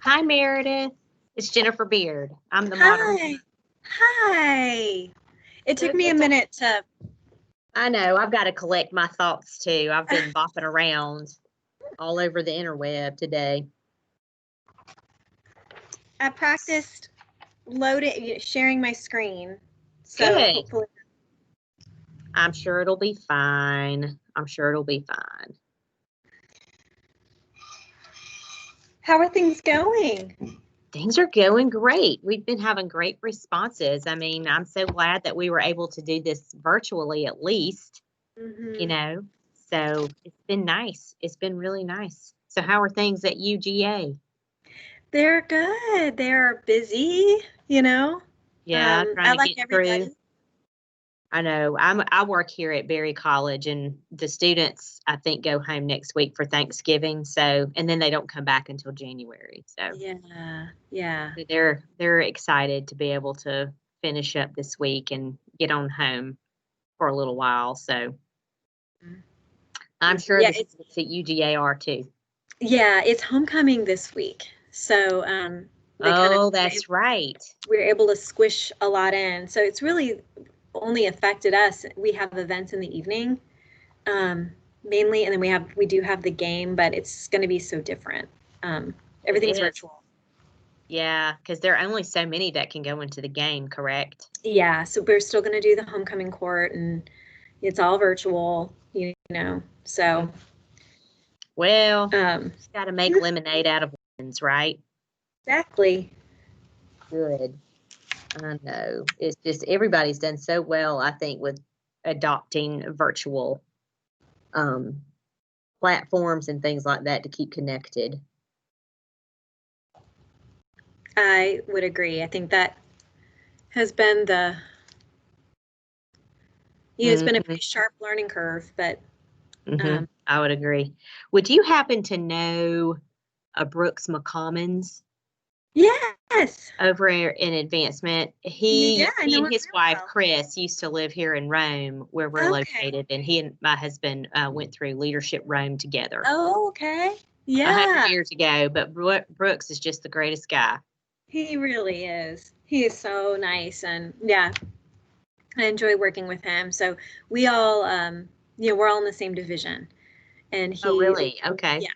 Hi, Meredith. It's Jennifer Beard. I'm the Hi. moderator. Hi. It So took me a good to- minute to. I know. I've got to collect my thoughts too. I've been bopping around all over the interweb today. I practiced sharing my screen. So Good. hopefully. I'm sure it'll be fine. I'm sure it'll be fine. How are things going? Things are going great. We've been having great responses. I mean, I'm so glad that we were able to do this virtually at least, you know. So it's been nice. It's been really nice. So how are things at UGA? They're good. They're busy, Yeah, trying I to like get everybody. through. I know. I work here at Berry College, and the students, I think, go home next week for Thanksgiving. So, and then they don't come back until January. So Yeah. they're excited to be able to finish up this week and get on home for a little while. So I'm sure Yeah, the students at UGA are too. it's homecoming this week. So That's right. we're able to squish a lot in. So it's really only affected us. We have events in the evening, mainly, and then we do have the game, but it's going to be so different. Everything's virtual. Yeah, because there are only so many that can go into the game, correct? Yeah, so we're still going to do the homecoming court, and it's all virtual, So, Well, just got to make lemonade out of lemons, right? Exactly. Good. I know. It's just everybody's done so well, I think, with adopting virtual platforms and things like that to keep connected. I would agree. I think that has been it's been a pretty sharp learning curve, but I would agree. Would you happen to know Brooks McCommons? Yes. Over in Advancement. He I know and his wife, well. Chris, used to live here in Rome, where we're located, and he and my husband went through Leadership Rome together. Oh, okay. 100 years ago, but Brooks is just the greatest guy. He really is. He is so nice, and I enjoy working with him. So we all, we're all in the same division, and he. Oh, really? Okay. Yeah.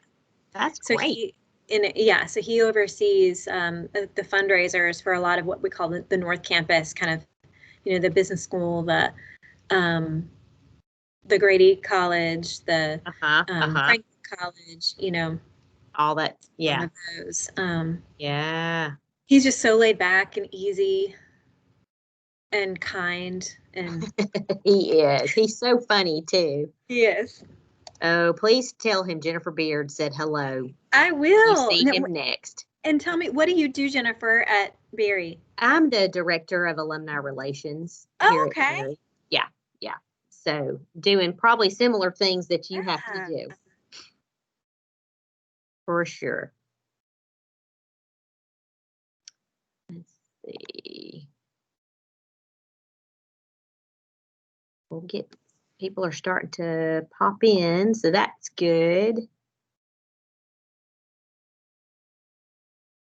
That's great. So he oversees the fundraisers for a lot of what we call the North Campus, kind of, the business school, the Grady College, the Franklin College, all that. Yeah. All of those. Yeah. He's just so laid back and easy and kind, and he is. He's so funny too. He is. Oh, please tell him Jennifer Beard said hello. I will. You see him next. And tell me, what do you do, Jennifer, at Berry? I'm the director of alumni relations here at Berry. Yeah. So doing probably similar things that you have to do. For sure. Let's see. People are starting to pop in, so that's good.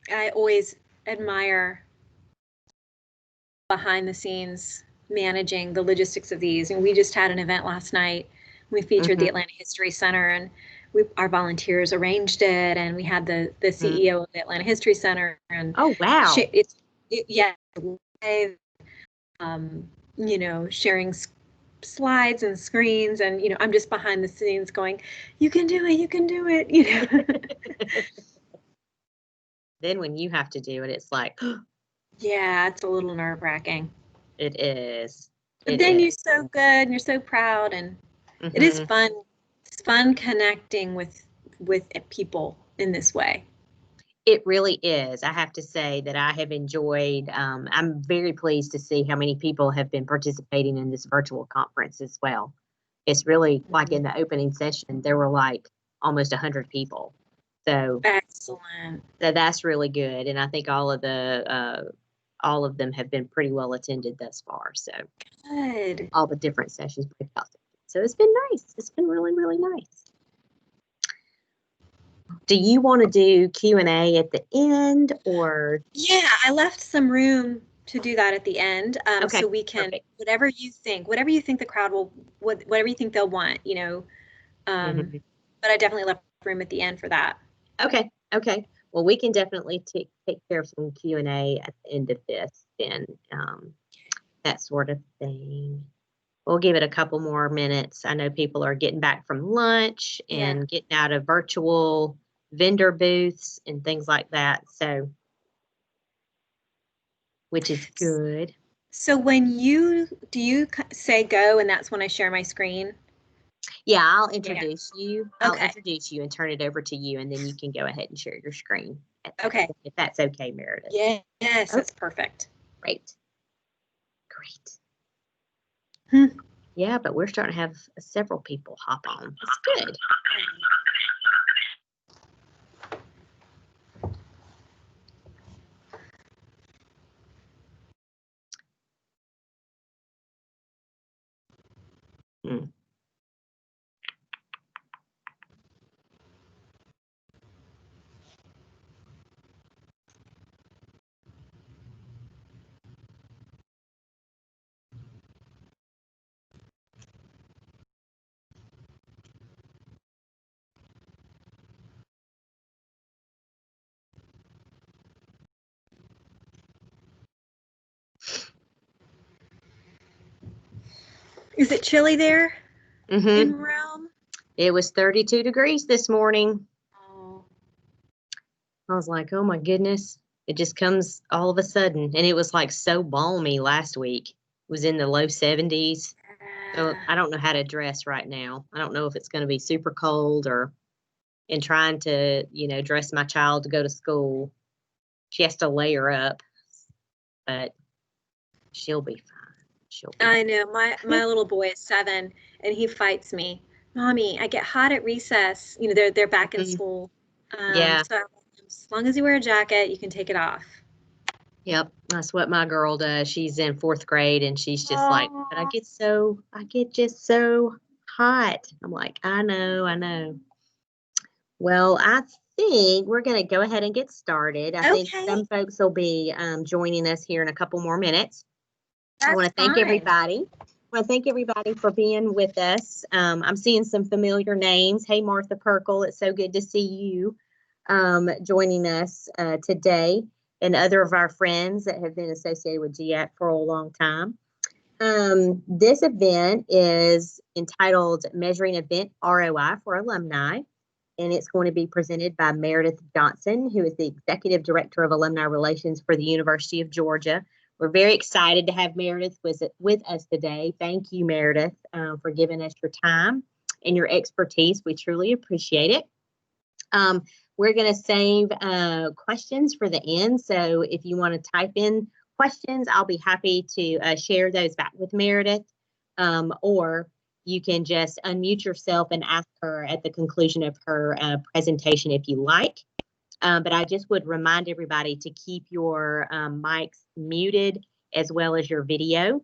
I always admire behind the scenes managing the logistics of these. And we just had an event last night. We featured the Atlanta History Center, and our volunteers arranged it, and we had the CEO of the Atlanta History Center. And oh, wow. Sharing slides and screens, and I'm just behind the scenes going, you can do it. Then when you have to do it, it's like yeah, it's a little nerve-wracking. It is. But then you're so good and you're so proud, and it is fun. It's fun connecting with people in this way. It really is. I have to say that I have enjoyed, I'm very pleased to see how many people have been participating in this virtual conference as well. It's really like in the opening session, there were like almost 100 people. So excellent. That's really good. And I think all of them have been pretty well attended thus far. So good. All the different sessions. So it's been nice. It's been really, really nice. Do you want to do Q&A at the end or? Yeah, I left some room to do that at the end. Okay, So we can, perfect. whatever you think the crowd will, whatever you think they'll want, you know. Mhm. But I definitely left room at the end for that. Okay, okay. Well, we can definitely take care of some Q&A at the end of this and that sort of thing. We'll give it a couple more minutes. I know people are getting back from lunch and Yeah. getting out of virtual vendor booths and things like that. So, which is good. So do you say go and that's when I share my screen? Yeah, I'll introduce you. I'll Okay. introduce you and turn it over to you, and then you can go ahead and share your screen. Okay. If that's okay, Meredith. Yes, Oh, that's perfect. great. Great. Hmm. Yeah, but we're starting to have several people hop on. That's good. Hmm. Is it chilly there Mm-hmm. in Rome? It was 32 degrees this morning. Oh. I was like, oh my goodness. It just comes all of a sudden. And it was like so balmy last week. It was in the low 70s. So I don't know how to dress right now. I don't know if it's going to be super cold or in trying to, dress my child to go to school. She has to layer up, but she'll be fine. She'll be. I know my little boy is 7 and he fights me. Mommy, I get hot at recess. You know, they're back in Mhm. school. Yeah. So as long as you wear a jacket, you can take it off. Yep. That's what my girl does. She's in 4th grade and she's just like, but I get just so hot. I'm like, I know, I know. Well, I think we're going to go ahead and get started. I think Okay, some folks will be joining us here in a couple more minutes. I want that's to thank fine. everybody. I want to thank everybody for being with us. I'm seeing some familiar names. Hey, Martha Perkle, it's so good to see you joining us today, and other of our friends that have been associated with GAC for a long time. This event is entitled Measuring Event ROI for Alumni, and it's going to be presented by Meredith Johnson, who is the Executive Director of Alumni Relations for the University of Georgia. We're very excited to have Meredith with us today. Thank you, Meredith, for giving us your time and your expertise. We truly appreciate it. We're going to save questions for the end. So if you want to type in questions, I'll be happy to share those back with Meredith. Or you can just unmute yourself and ask her at the conclusion of her presentation if you like. But I just would remind everybody to keep your mics muted as well as your video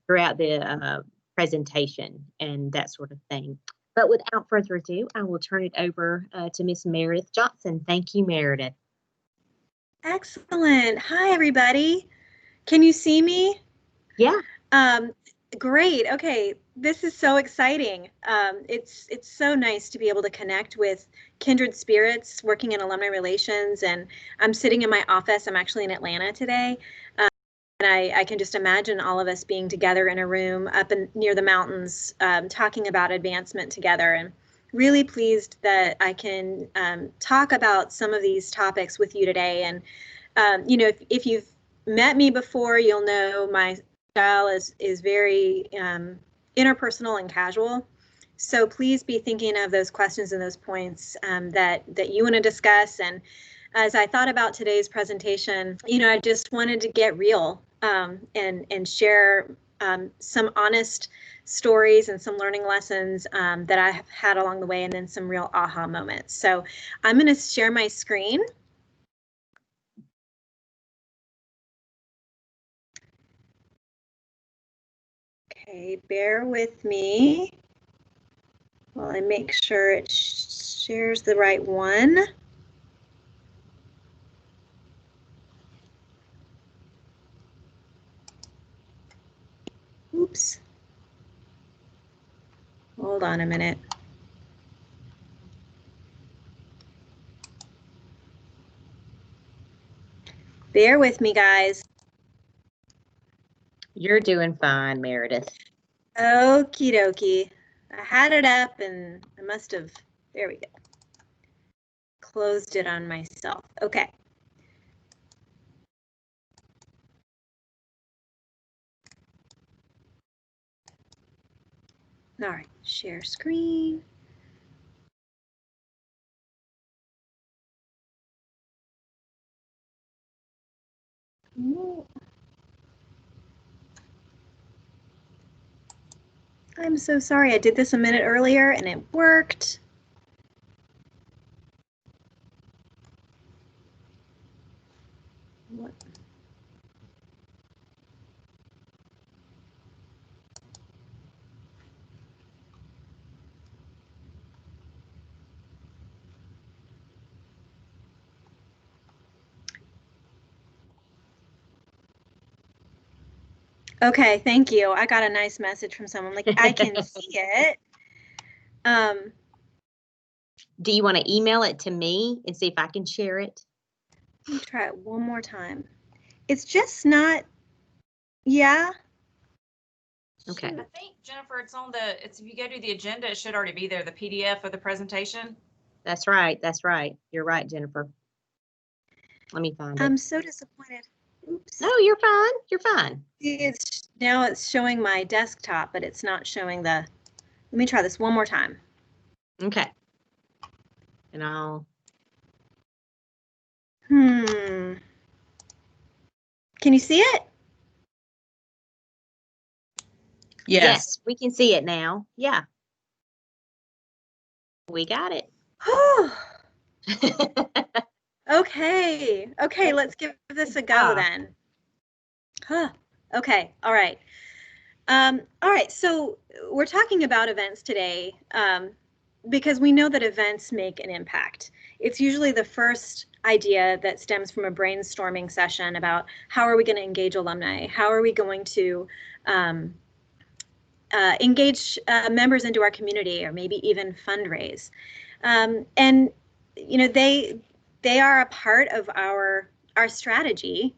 throughout the presentation and that sort of thing. But without further ado, I will turn it over to Miss Meredith Johnson. Thank you, Meredith. Excellent. Hi, everybody. Can you see me? Yeah. Great. Okay, this is so exciting. It's so nice to be able to connect with kindred spirits working in alumni relations. And I'm sitting in my office. I'm actually in Atlanta today. And I can just imagine all of us being together in a room up near the mountains, talking about advancement together. And really pleased that I can talk about some of these topics with you today. And, if you've met me before, you'll know my style is very interpersonal and casual. So please be thinking of those questions and those points that you want to discuss. And as I thought about today's presentation, I just wanted to get real and share some honest stories and some learning lessons that I have had along the way, and then some real aha moments. So I'm going to share my screen. Okay, bear with me while I make sure it's share's the right one. Oops. Hold on a minute. Bear with me, guys. You're doing fine, Meredith. Okie dokie. I had it up and I must have, there we go. Closed it on myself. Okay. All right, share screen. No. I'm so sorry. I did this a minute earlier and it worked. What? Okay, thank you. I got a nice message from someone like, I can see it. Do you want to email it to me and see if I can share it? Let me try it one more time. It's just not, yeah. Okay. I think, Jennifer, it's if you go to the agenda, it should already be there, the PDF of the presentation. That's right. That's right. You're right, Jennifer. Let me find it. I'm so disappointed. Oops. No, you're fine. You're fine. Now it's showing my desktop, but it's not showing the, let me try this one more time. Okay. And I'll. Can you see it? Yes, we can see it now. Yeah. We got it. Okay. Okay, let's give this a go then. Okay. All right. All right. So we're talking about events today because we know that events make an impact. It's usually the first idea that stems from a brainstorming session about how are we going to engage alumni? How are we going to engage members into our community, or maybe even fundraise? And you know, they are a part of our strategy.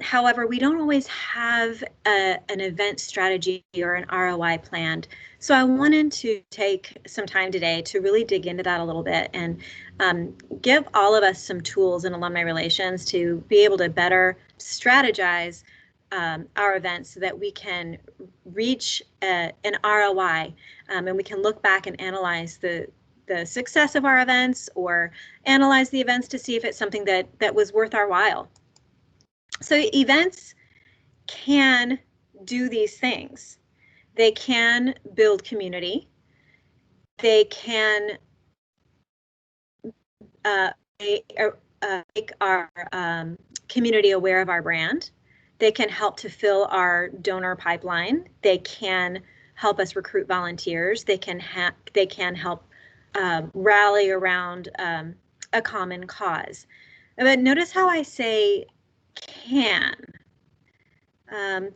However, we don't always have an event strategy or an ROI planned. So I wanted to take some time today to really dig into that a little bit and give all of us some tools in alumni relations to be able to better strategize our events so that we can reach an ROI, and we can look back and analyze the success of our events, or analyze the events to see if it's something that was worth our while. So events can do these things. They can build community. They can make our community aware of our brand. They can help to fill our donor pipeline. They can help us recruit volunteers. They can help rally around a common cause. But notice how I say can.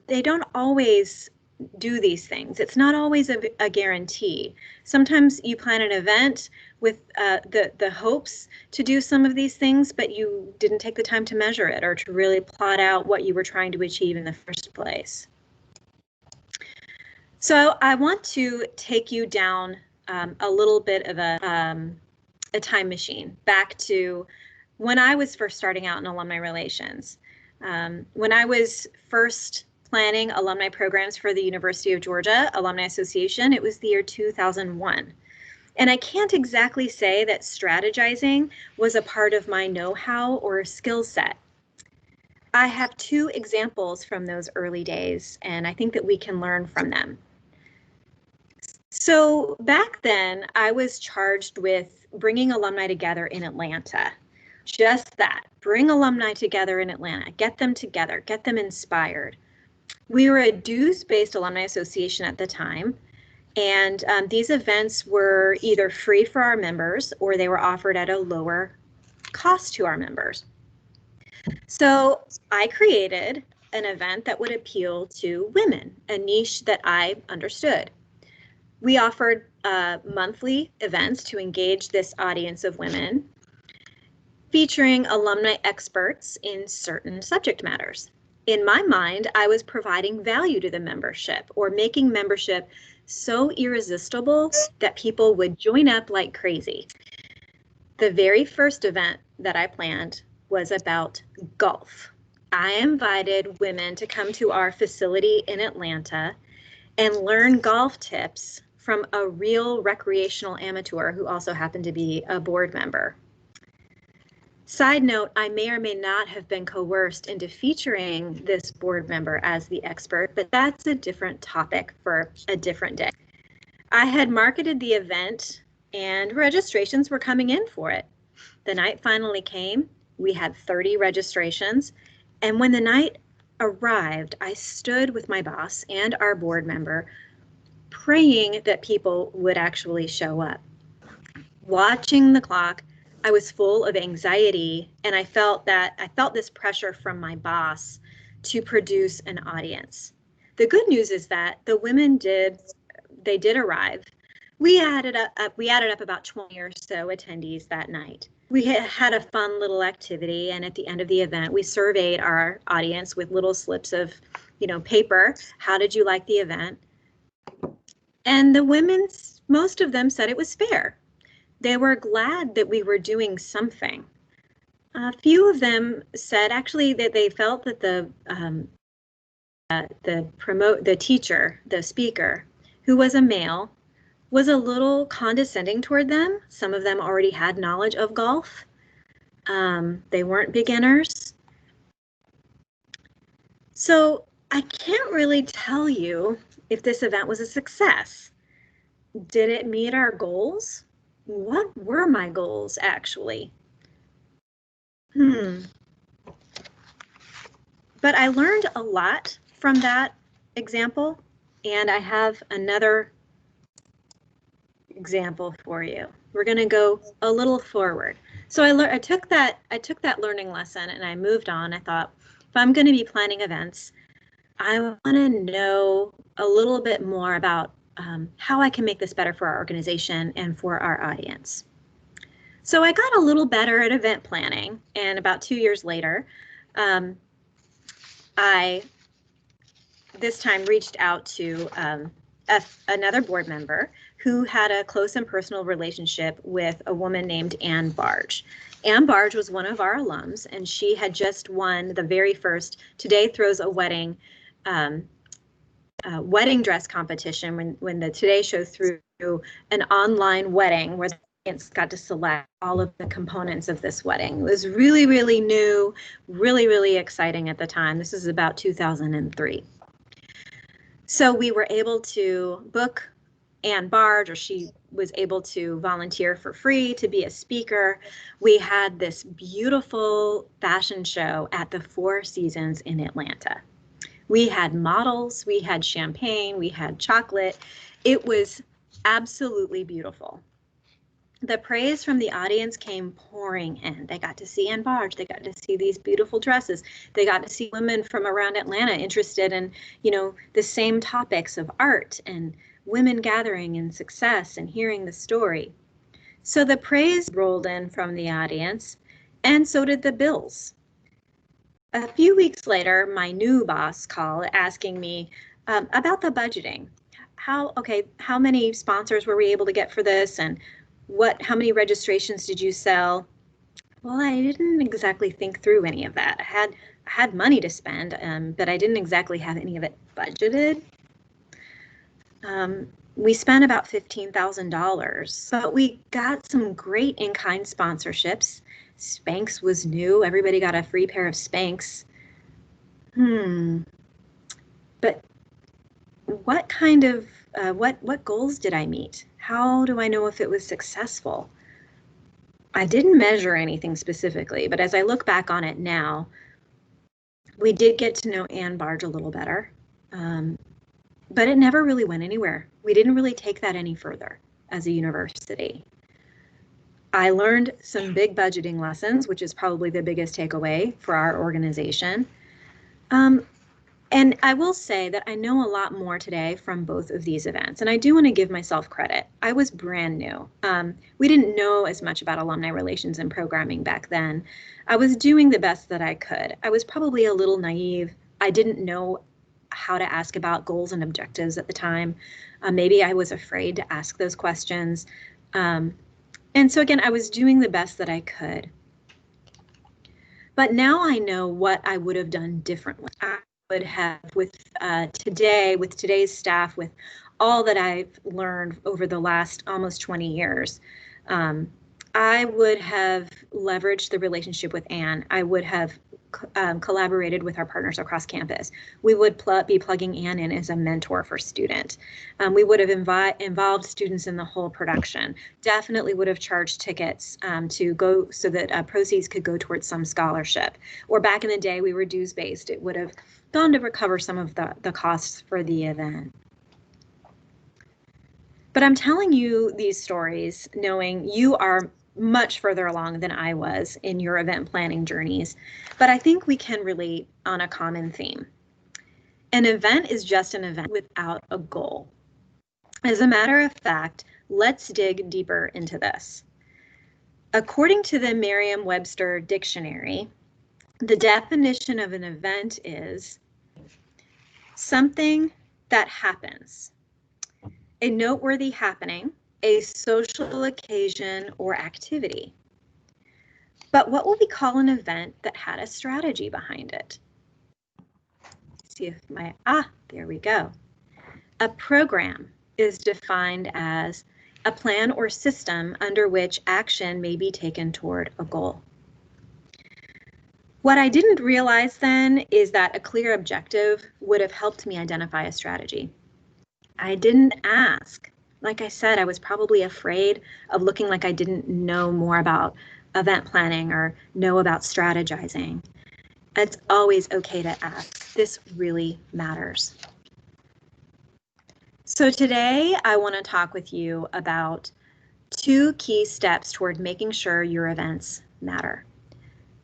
They don't always do these things. It's not always a guarantee. Sometimes you plan an event with the hopes to do some of these things, but you didn't take the time to measure it or to really plot out what you were trying to achieve in the first place. So I want to take you down a little bit of a time machine back to when I was first starting out in alumni relations. When I was first planning alumni programs for the University of Georgia Alumni Association, it was the year 2001. And I can't exactly say that strategizing was a part of my know-how or skill set. I have two examples from those early days, and I think that we can learn from them. So back then, I was charged with bringing alumni together in Atlanta. Just that, bring alumni together in Atlanta, get them together, get them inspired. We were a dues-based alumni association at the time, And these events were either free for our members or they were offered at a lower cost to our members. So I created an event that would appeal to women, a niche that I understood. We offered monthly events to engage this audience of women, featuring alumni experts in certain subject matters. In my mind, I was providing value to the membership or making membership so irresistible that people would join up like crazy. The very first event that I planned was about golf. I invited women to come to our facility in Atlanta and learn golf tips from a real recreational amateur who also happened to be a board member. Side note, I may or may not have been coerced into featuring this board member as the expert, but that's a different topic for a different day. I had marketed the event and registrations were coming in for it. The night finally came. We had 30 registrations. And when the night arrived, I stood with my boss and our board member praying that people would actually show up. Watching the clock, I was full of anxiety, and I felt this pressure from my boss to produce an audience. The good news is that the women did arrive. We added up about 20 or so attendees that night. We had a fun little activity, and at the end of the event, we surveyed our audience with little slips of, paper. How did you like the event? And the women, most of them said it was fair. They were glad that we were doing something. A few of them said actually that they felt that the teacher, the speaker, who was a male, was a little condescending toward them. Some of them already had knowledge of golf. They weren't beginners. So I can't really tell you if this event was a success. Did it meet our goals? What were my goals, actually? But I learned a lot from that example, and I have another example for you. We're going to go a little forward. So I took that learning lesson and I moved on. I thought, if I'm going to be planning events, I want to know a little bit more about how I can make this better for our organization and for our audience. So I got a little better at event planning, and about 2 years later, I this time reached out to another board member who had a close and personal relationship with a woman named Ann Barge. Ann Barge was one of our alums, and she had just won the very first Today Throws a Wedding wedding dress competition when the Today Show threw an online wedding where the audience got to select all of the components of this wedding. It was really, really new, really, really exciting at the time. This is about 2003. So we were able to book Ann Barge, or she was able to volunteer for free to be a speaker. We had this beautiful fashion show at the Four Seasons in Atlanta. We had models, we had champagne, we had chocolate. It was absolutely beautiful. The praise from the audience came pouring in. They got to see Ann Barge, they got to see these beautiful dresses. They got to see women from around Atlanta interested in, the same topics of art and women gathering and success and hearing the story. So the praise rolled in from the audience, and so did the bills. A few weeks later, my new boss called asking me about the budgeting. How many sponsors were we able to get for this, and how many registrations did you sell? Well, I didn't exactly think through any of that. I had money to spend, but I didn't exactly have any of it budgeted. We spent about $15,000, but we got some great in-kind sponsorships. Spanx was new. Everybody got a free pair of Spanx. But what kind of, what goals did I meet? How do I know if it was successful? I didn't measure anything specifically, but as I look back on it now, we did get to know Ann Barge a little better. but it never really went anywhere. We didn't really take that any further as a university. I learned some big budgeting lessons, which is probably the biggest takeaway for our organization. And I will say that I know a lot more today from both of these events, and I do want to give myself credit. I was brand new. We didn't know as much about alumni relations and programming back then. I was doing the best that I could. I was probably a little naive. I didn't know how to ask about goals and objectives at the time. Maybe I was afraid to ask those questions. And so again, I was doing the best that I could. But now I know what I would have done differently. I would have with today's staff, with all that I've learned over the last almost 20 years, I would have leveraged the relationship with Anne. I would have collaborated with our partners across campus. We would be plugging Anne in as a mentor for student. We would have involved students in the whole production. Definitely would have charged tickets to go so that proceeds could go towards some scholarship. Or back in the day, we were dues based. It would have gone to recover some of the costs for the event. But I'm telling you these stories knowing you are much further along than I was in your event planning journeys, but I think we can relate on a common theme. An event is just an event without a goal. As a matter of fact, let's dig deeper into this. According to the Merriam-Webster dictionary, the definition of an event is something that happens, a noteworthy happening, a social occasion or activity. But what will we call an event that had a strategy behind it? Let's see if there we go. A program is defined as a plan or system under which action may be taken toward a goal. What I didn't realize then is that a clear objective would have helped me identify a strategy. I didn't ask. Like I said, I was probably afraid of looking like I didn't know more about event planning or know about strategizing. It's always okay to ask. This really matters. So today I want to talk with you about 2 key steps toward making sure your events matter.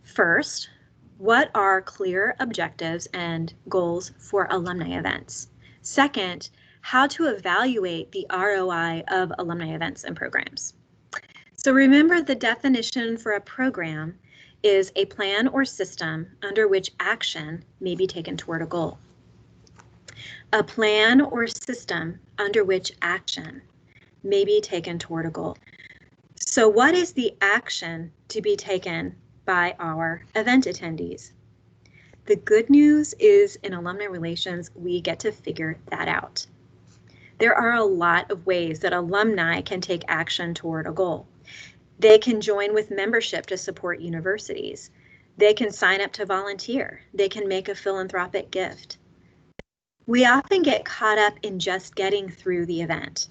First, what are clear objectives and goals for alumni events? Second, how to evaluate the ROI of alumni events and programs. So remember, the definition for a program is a plan or system under which action may be taken toward a goal. A plan or system under which action may be taken toward a goal. So what is the action to be taken by our event attendees? The good news is in alumni relations, we get to figure that out. There are a lot of ways that alumni can take action toward a goal. They can join with membership to support universities. They can sign up to volunteer. They can make a philanthropic gift. We often get caught up in just getting through the event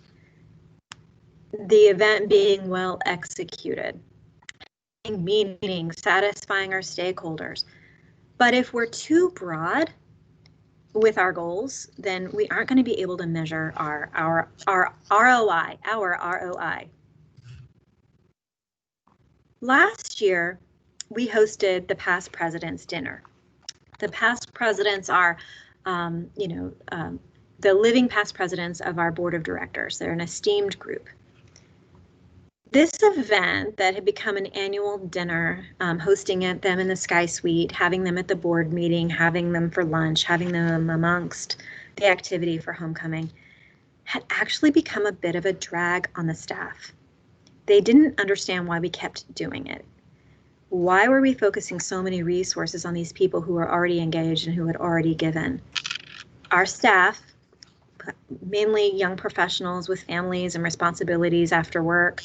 being well executed, meaning satisfying our stakeholders. But if we're too broad with our goals, then we aren't going to be able to measure our ROI. Last year, we hosted the Past Presidents Dinner. The past presidents are, the living past presidents of our board of directors. They're an esteemed group. This event that had become an annual dinner, hosting them in the Sky Suite, having them at the board meeting, having them for lunch, having them amongst the activity for homecoming, had actually become a bit of a drag on the staff. They didn't understand why we kept doing it. Why were we focusing so many resources on these people who were already engaged and who had already given? Our staff, mainly young professionals with families and responsibilities after work,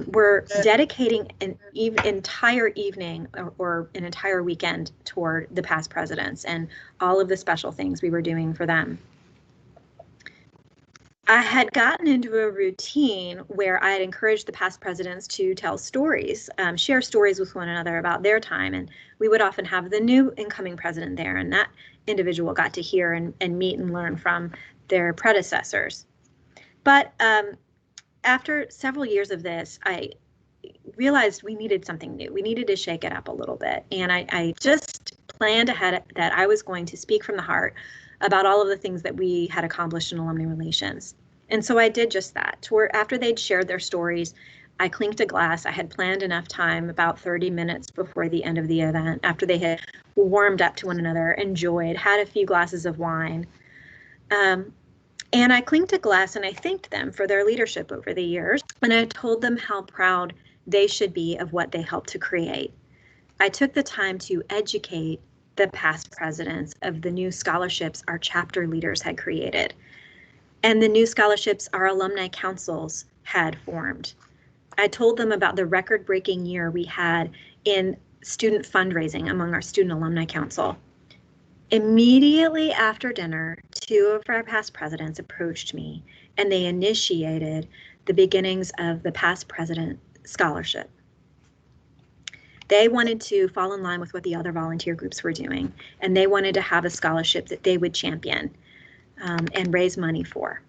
we're dedicating an entire evening or an entire weekend toward the past presidents and all of the special things we were doing for them. I had gotten into a routine where I had encouraged the past presidents to tell stories, share stories with one another about their time, and we would often have the new incoming president there, and that individual got to hear and meet and learn from their predecessors. But after several years of this, I realized we needed something new. We needed to shake it up a little bit. And I just planned ahead that I was going to speak from the heart about all of the things that we had accomplished in alumni relations. And so I did just that. After they'd shared their stories, I clinked a glass. I had planned enough time, about 30 minutes before the end of the event, after they had warmed up to one another, enjoyed, had a few glasses of wine. And I clinked a glass and I thanked them for their leadership over the years. And I told them how proud they should be of what they helped to create. I took the time to educate the past presidents of the new scholarships our chapter leaders had created and the new scholarships our alumni councils had formed. I told them about the record-breaking year we had in student fundraising among our student alumni council. Immediately after dinner, 2 of our past presidents approached me and they initiated the beginnings of the past president scholarship. They wanted to fall in line with what the other volunteer groups were doing, and they wanted to have a scholarship that they would champion and raise money for.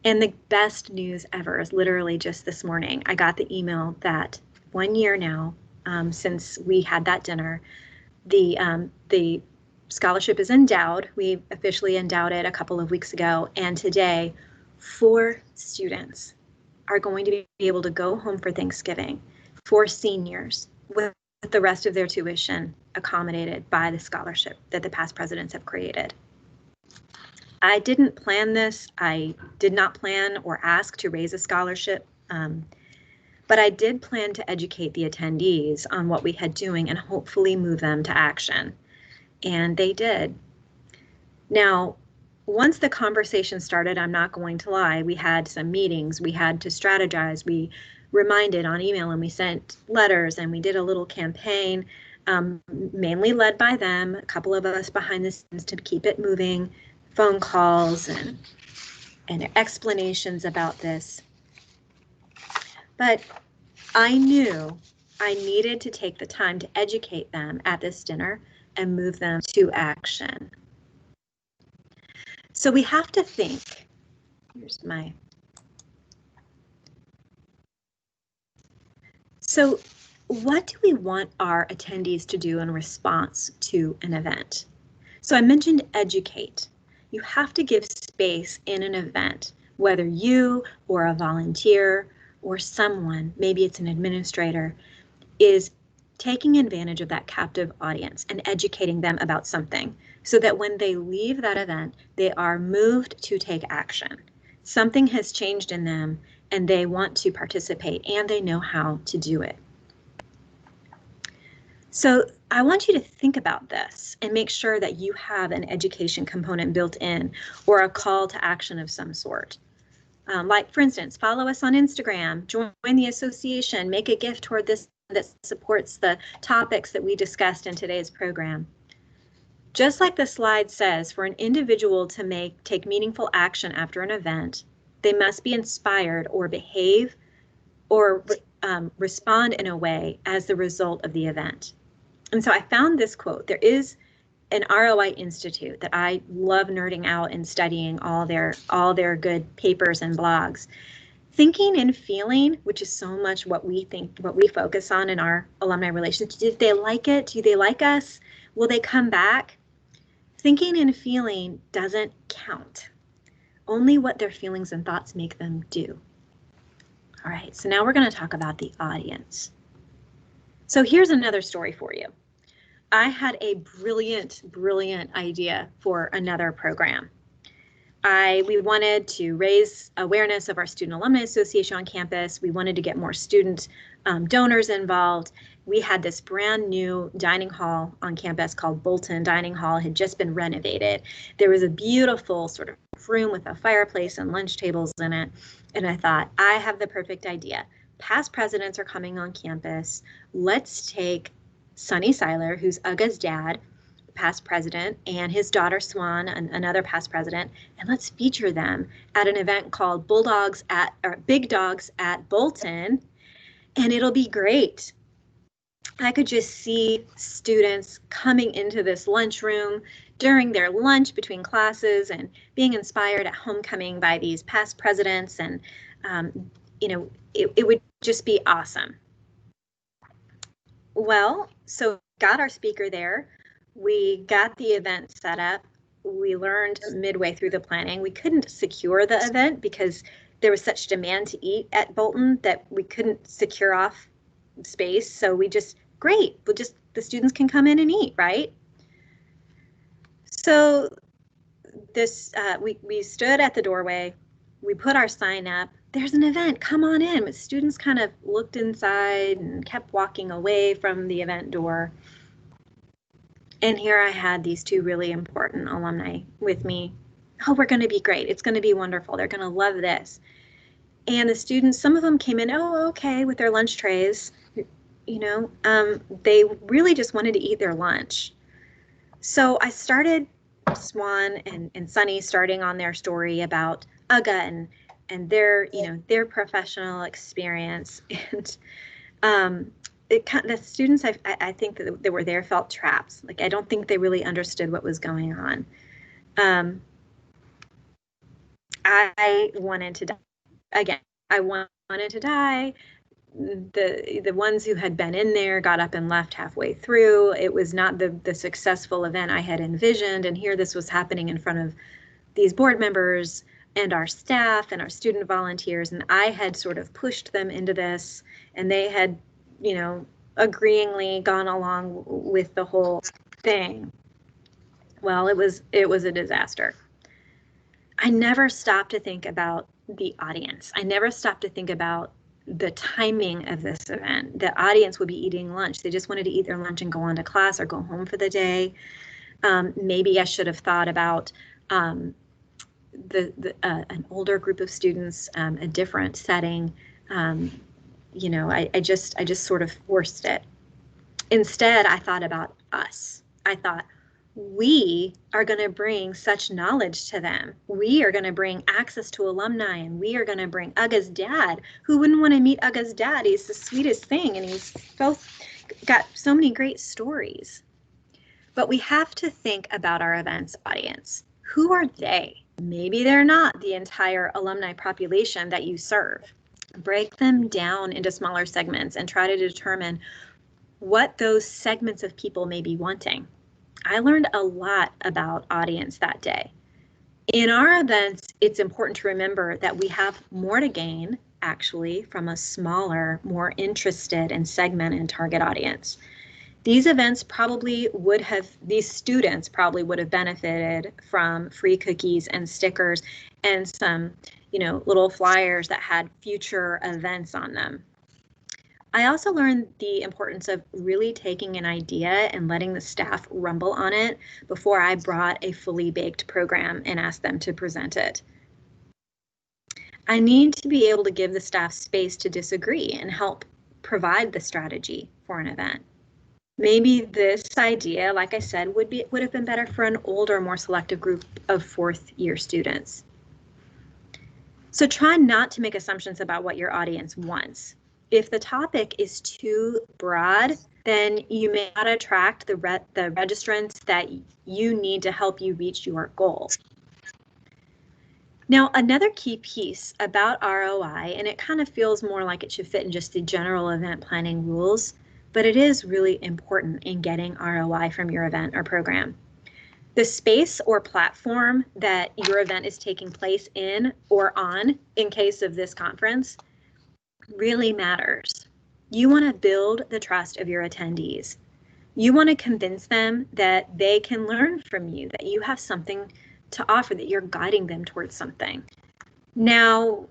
And the best news ever is literally just this morning, I got the email that 1 year now since we had that dinner, the scholarship is endowed. We officially endowed it a couple of weeks ago, and today 4 students are going to be able to go home for Thanksgiving, 4 seniors, with the rest of their tuition accommodated by the scholarship that the past presidents have created. I didn't plan this. I did not plan or ask to raise a scholarship, but I did plan to educate the attendees on what we had doing and hopefully move them to action. And they did. Now, once the conversation started, I'm not going to lie, we had some meetings, we had to strategize, we reminded on email, and we sent letters, and we did a little campaign, mainly led by them, a couple of us behind the scenes to keep it moving, phone calls and explanations about this. But I knew I needed to take the time to educate them at this dinner and move them to action. So we have to think, so what do we want our attendees to do in response to an event? So I mentioned educate. You have to give space in an event, whether you or a volunteer or someone, maybe it's an administrator, is taking advantage of that captive audience and educating them about something so that when they leave that event, they are moved to take action. Something has changed in them and they want to participate and they know how to do it. So I want you to think about this and make sure that you have an education component built in or a call to action of some sort. Like, for instance, follow us on Instagram, join the association, make a gift toward this that supports the topics that we discussed in today's program. Just like the slide says, for an individual to take meaningful action after an event, they must be inspired or behave or respond in a way as the result of the event. And so I found this quote. There is an ROI Institute that I love nerding out and studying all their good papers and blogs. Thinking and feeling, which is so much what we focus on in our alumni relations. Did they like it? Do they like us? Will they come back? Thinking and feeling doesn't count. Only what their feelings and thoughts make them do. All right, so now we're going to talk about the audience. So here's another story for you. I had a brilliant idea for another program. We wanted to raise awareness of our Student Alumni Association on campus. We wanted to get more student donors involved. We had this brand new dining hall on campus called Bolton Dining Hall. It had just been renovated. There was a beautiful sort of room with a fireplace and lunch tables in it. And I thought, I have the perfect idea. Past presidents are coming on campus. Let's take Sonny Seiler, who's Uga's dad, past president, and his daughter Swan, another past president, and let's feature them at an event called Big Dogs at Bolton, and it'll be great. I could just see students coming into this lunchroom during their lunch between classes and being inspired at homecoming by these past presidents. And, you know, it would just be awesome. Well, so got our speaker there. We got the event set up. We learned midway through the planning. We couldn't secure the event because there was such demand to eat at Bolton that we couldn't secure off space. So we just, great, the students can come in and eat, right? So this, we stood at the doorway. We put our sign up. There's an event, come on in. But students kind of looked inside and kept walking away from the event door. And here I had these two really important alumni with me. Oh, we're going to be great. It's going to be wonderful. They're going to love this. And the students, some of them came in, oh, okay, with their lunch trays. You know, they really just wanted to eat their lunch. So I started, Swan and Sunny starting on their story about UGA and their, you know, their professional experience. And the students, I think that were there felt trapped. Like, I don't think they really understood what was going on. I wanted to die. Again, I wanted to die. The ones who had been in there got up and left halfway through. It was not the successful event I had envisioned. And here this was happening in front of these board members and our staff and our student volunteers. And I had sort of pushed them into this, and they had, you know, agreeingly gone along with the whole thing. Well, it was a disaster. I never stopped to think about the audience. I never stopped to think about the timing of this event. The audience would be eating lunch. They just wanted to eat their lunch and go on to class or go home for the day. Maybe I should have thought about an older group of students, a different setting. You know, I just sort of forced it. Instead, I thought about us. I thought, we are going to bring such knowledge to them. We are going to bring access to alumni, and we are going to bring UGA's dad. Who wouldn't want to meet UGA's dad? He's the sweetest thing, and he's both got so many great stories. But we have to think about our events audience. Who are they? Maybe they're not the entire alumni population that you serve. Break them down into smaller segments and try to determine what those segments of people may be wanting. I learned a lot about audience that day. In our events, it's important to remember that we have more to gain, actually, from a smaller, more interested and segmented target audience. These events probably would have, these students probably would have benefited from free cookies and stickers and some, you know, little flyers that had future events on them. I also learned the importance of really taking an idea and letting the staff rumble on it before I brought a fully baked program and asked them to present it. I need to be able to give the staff space to disagree and help provide the strategy for an event. Maybe this idea, like I said, would have been better for an older, more selective group of fourth-year students. So try not to make assumptions about what your audience wants. If the topic is too broad, then you may not attract the registrants that you need to help you reach your goal. Now, another key piece about ROI, and it kind of feels more like it should fit in just the general event planning rules, but it is really important in getting ROI from your event or program. The space or platform that your event is taking place in or on, in case of this conference, really matters. You want to build the trust of your attendees. You want to convince them that they can learn from you, that you have something to offer, that you're guiding them towards something. Now,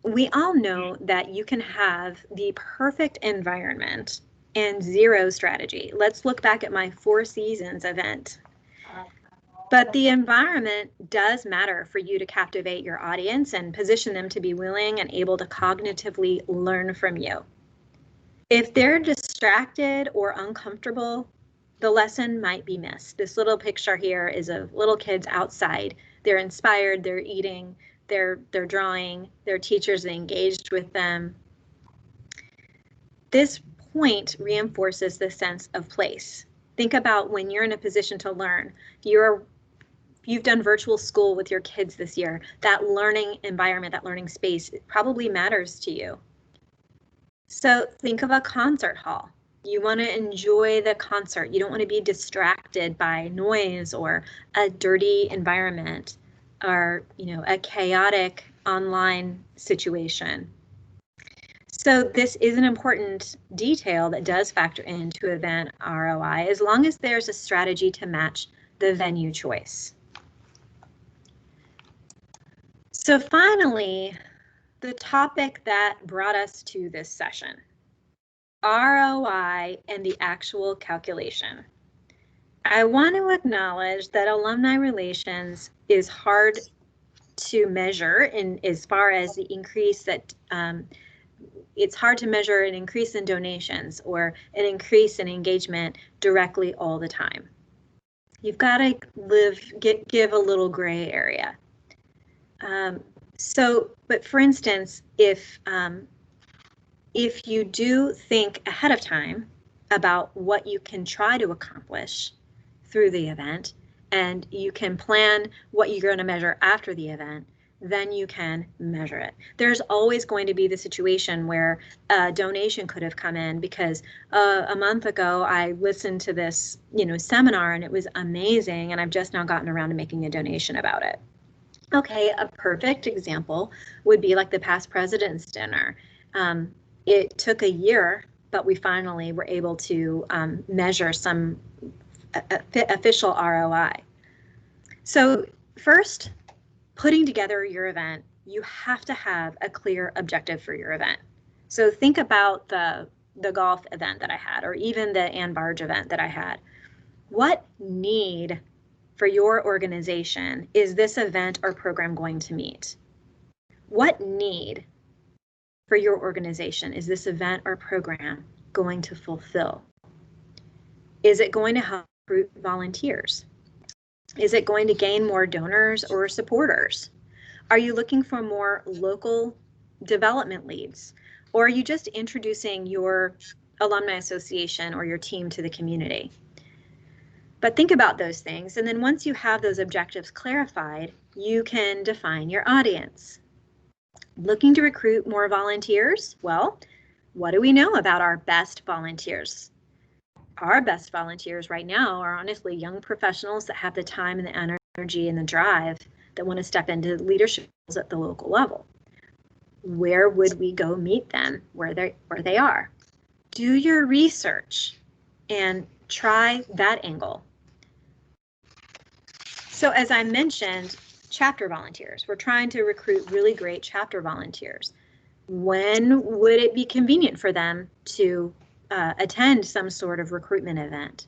we all know that you can have the perfect environment and zero strategy. Let's look back at my 4 Seasons event. But the environment does matter for you to captivate your audience and position them to be willing and able to cognitively learn from you. If they're distracted or uncomfortable, the lesson might be missed. This little picture here is of little kids outside. They're inspired, they're eating, they're drawing, their teachers are engaged with them. This point reinforces the sense of place. Think about when you're in a position to learn. You're you've done virtual school with your kids this year, that learning environment, that learning space probably matters to you. So think of a concert hall. You want to enjoy the concert. You don't want to be distracted by noise or a dirty environment or, a chaotic online situation. So this is an important detail that does factor into event ROI, as long as there's a strategy to match the venue choice. So finally, the topic that brought us to this session, ROI and the actual calculation. I want to acknowledge that alumni relations is hard to measure in as far as the increase that it's hard to measure an increase in donations or an increase in engagement directly all the time. You've got to give a little gray area. But for instance, if you do think ahead of time about what you can try to accomplish through the event, and you can plan what you're going to measure after the event, then you can measure it. There's always going to be the situation where a donation could have come in because a month ago I listened to this, seminar and it was amazing, and I've just now gotten around to making a donation about it. Okay, a perfect example would be like the past president's dinner. It took a year, but we finally were able to measure some official ROI. So first, putting together your event, you have to have a clear objective for your event. So think about the golf event that I had, or even the Ann Barge event that I had. What need for your organization is this event or program going to meet? What need for your organization is this event or program going to fulfill? Is it going to help recruit volunteers? Is it going to gain more donors or supporters? Are you looking for more local development leads? Or are you just introducing your alumni association or your team to the community? But think about those things, and then once you have those objectives clarified, you can define your audience. Looking to recruit more volunteers? Well, what do we know about our best volunteers? Our best volunteers right now are honestly young professionals that have the time and the energy and the drive that want to step into leadership roles at the local level. Where would we go meet them where they are? Do your research and try that angle. So as I mentioned, chapter volunteers. We're trying to recruit really great chapter volunteers. When would it be convenient for them to attend some sort of recruitment event?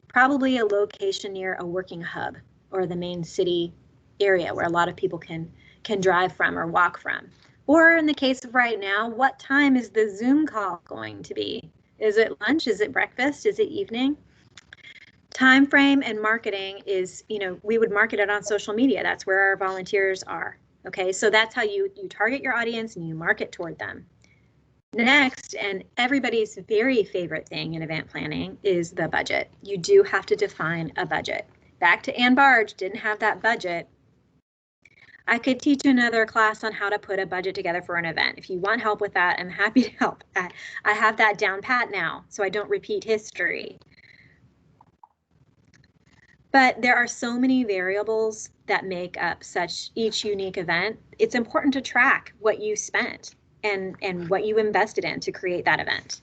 Probably a location near a working hub or the main city area where a lot of people can drive from or walk from. Or in the case of right now, what time is the Zoom call going to be? Is it lunch? Is it breakfast? Is it evening? Time frame and marketing is, we would market it on social media. That's where our volunteers are. Okay, so that's how you target your audience and you market toward them. Next, and everybody's very favorite thing in event planning, is the budget. You do have to define a budget. Back to Ann Barge, didn't have that budget. I could teach another class on how to put a budget together for an event. If you want help with that, I'm happy to help. I have that down pat now, so I don't repeat history. But there are so many variables that make up each unique event. It's important to track what you spent and what you invested in to create that event.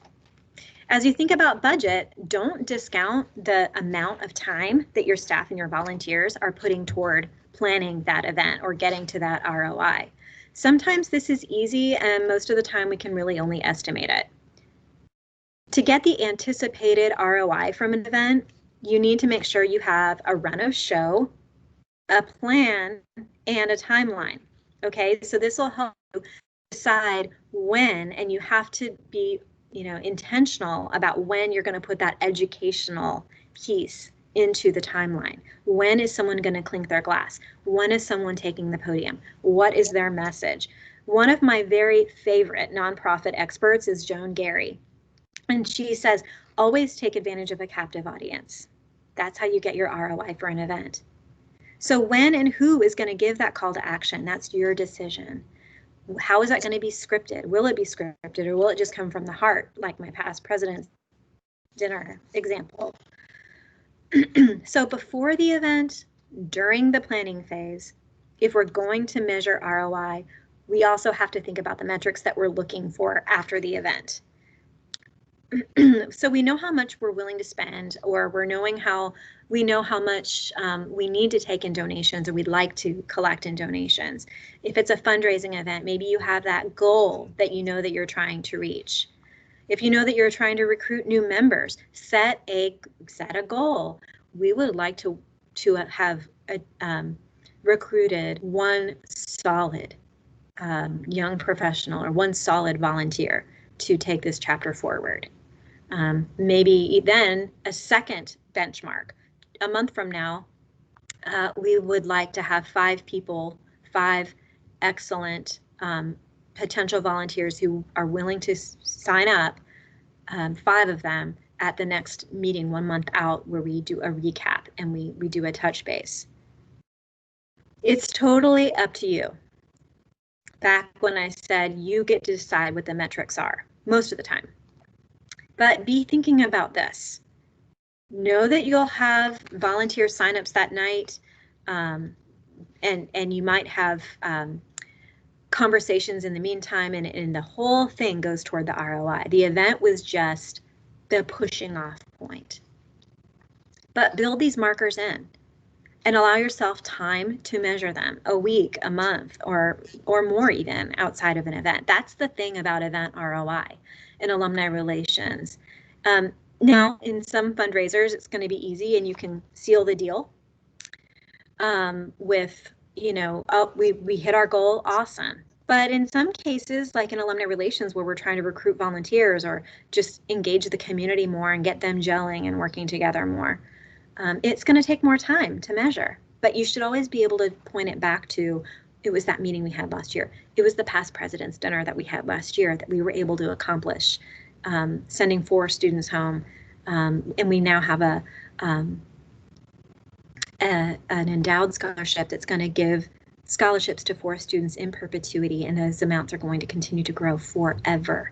As you think about budget, don't discount the amount of time that your staff and your volunteers are putting toward planning that event or getting to that ROI. Sometimes this is easy, and most of the time we can really only estimate it. To get the anticipated ROI from an event, you need to make sure you have a run of show, a plan, and a timeline. Okay, so this will help you decide when, and you have to be, intentional about when you're going to put that educational piece into the timeline. When is someone going to clink their glass? When is someone taking the podium? What is their message? One of my very favorite nonprofit experts is Joan Gary, and she says, always take advantage of a captive audience. That's how you get your ROI for an event. So when and who is going to give that call to action? That's your decision. How is that going to be scripted? Will it be scripted, or will it just come from the heart, like my past president's dinner example? So before the event, during the planning phase, if we're going to measure ROI, we also have to think about the metrics that we're looking for after the event. So we know how much we're willing to spend, or we know how much we need to take in donations, or we'd like to collect in donations. If it's a fundraising event, maybe you have that goal that you know that you're trying to reach. If you know that you're trying to recruit new members, set a goal. We would like to have recruited one solid young professional or one solid volunteer to take this chapter forward. Maybe then a second benchmark. A month from now, we would like to have 5 excellent potential volunteers who are willing to sign up, 5 of them at the next meeting 1 month out, where we do a recap and we do a touch base. It's totally up to you. Back when I said you get to decide what the metrics are most of the time. But be thinking about this. Know that you'll have volunteer signups that night, and you might have conversations in the meantime, and the whole thing goes toward the ROI. The event was just the pushing off point. But build these markers in and allow yourself time to measure them, a week, a month, or more even outside of an event. That's the thing about event ROI and alumni relations. Now, in some fundraisers, it's going to be easy and you can seal the deal with, oh, we hit our goal, awesome. But in some cases, like in alumni relations, where we're trying to recruit volunteers or just engage the community more and get them gelling and working together more, it's going to take more time to measure. But you should always be able to point it back to, it was that meeting we had last year. It was the past president's dinner that we had last year that we were able to accomplish, sending 4 students home. And we now have an endowed scholarship that's going to give scholarships to 4 students in perpetuity, and those amounts are going to continue to grow forever.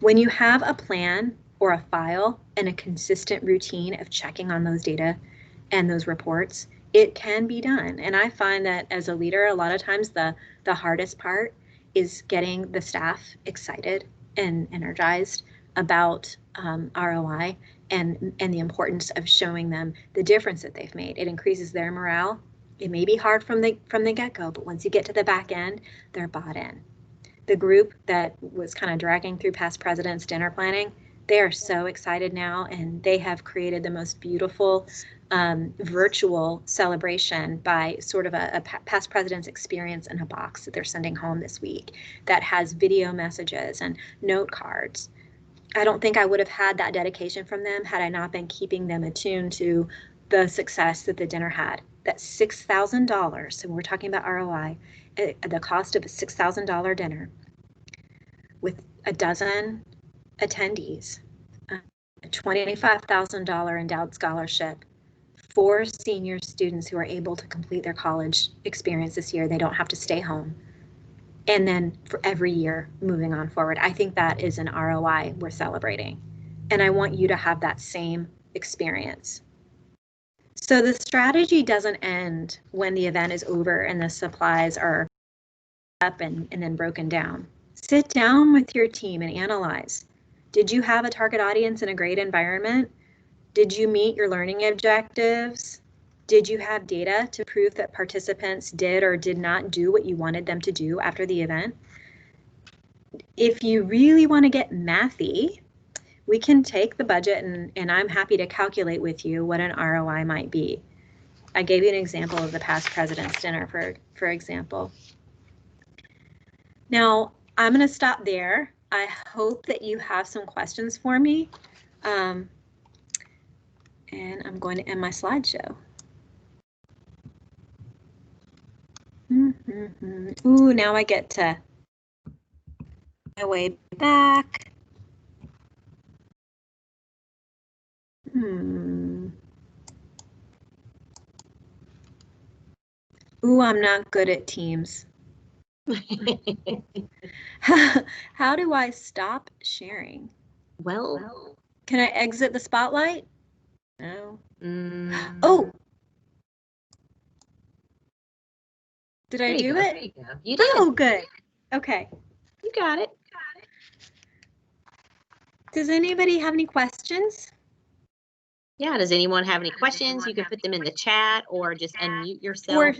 When you have a plan or a file and a consistent routine of checking on those data and those reports, it can be done. And I find that as a leader, a lot of times the hardest part is getting the staff excited and energized about ROI and the importance of showing them the difference that they've made. It increases their morale. It may be hard from the get-go, but once you get to the back end, they're bought in. The group that was kind of dragging through past president's dinner planning, they are so excited now, and they have created the most beautiful virtual celebration by sort of a past president's experience in a box that they're sending home this week that has video messages and note cards. I don't think I would have had that dedication from them had I not been keeping them attuned to the success that the dinner had. That $6,000, so we're talking about ROI, the cost of a $6,000 dinner with a dozen attendees, a $25,000 endowed scholarship, 4 senior students who are able to complete their college experience this year. They don't have to stay home. And then for every year moving on forward. I think that is an ROI we're celebrating. And I want you to have that same experience. So the strategy doesn't end when the event is over and the supplies are up and then broken down. Sit down with your team and analyze. Did you have a target audience in a great environment? Did you meet your learning objectives? Did you have data to prove that participants did or did not do what you wanted them to do after the event? If you really want to get mathy, we can take the budget and I'm happy to calculate with you what an ROI might be. I gave you an example of the past president's dinner, for example. Now, I'm going to stop there. I hope that you have some questions for me. And I'm going to end my slideshow. Ooh, now I get to my way back. Ooh, I'm not good at Teams. How do I stop sharing? Well, Can I exit the spotlight? No. mm, Oh, did I there you do go. it? There you go. You did. Oh, good. Okay. You got it. Does anybody have any questions? Yeah, does anyone have any questions? You can put them in the chat or just unmute yourself. Or,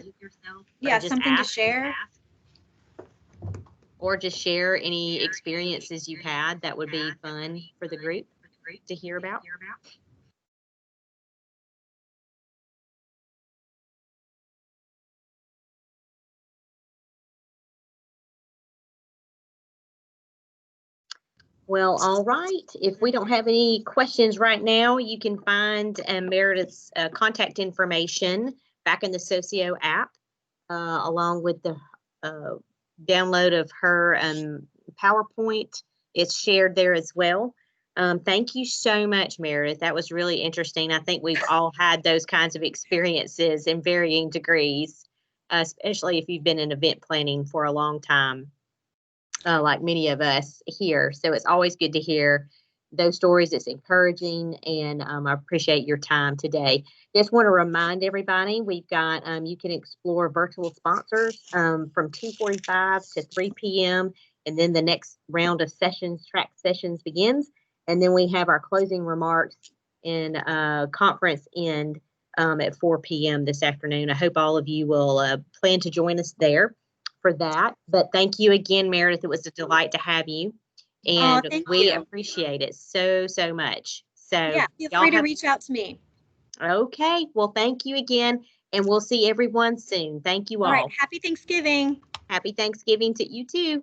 yeah, just something to ask. share. Or just share any experiences you've had that would be fun for the group to hear about. Well, all right. If we don't have any questions right now, you can find Meredith's contact information back in the Socio app, along with the download of her PowerPoint. It's shared there as well. Thank you so much, Meredith. That was really interesting. I think we've all had those kinds of experiences in varying degrees, especially if you've been in event planning for a long time. Like many of us here. So it's always good to hear those stories. It's encouraging, and I appreciate your time today. Just want to remind everybody, we've got, you can explore virtual sponsors from 2:45 to 3 p.m. And then the next round of sessions, track sessions begins. And then we have our closing remarks and conference end at 4 p.m. this afternoon. I hope all of you will plan to join us there for that. But thank you again, Meredith. It was a delight to have you. And we appreciate it so, so much. So yeah, feel free to reach out to me. Okay. Well, thank you again. And we'll see everyone soon. Thank you all. All right. Happy Thanksgiving. Happy Thanksgiving to you too.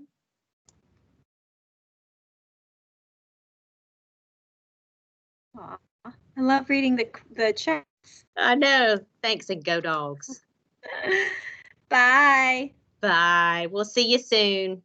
Aw, I love reading the chats. I know. Thanks, and go dogs. Bye. Bye. We'll see you soon.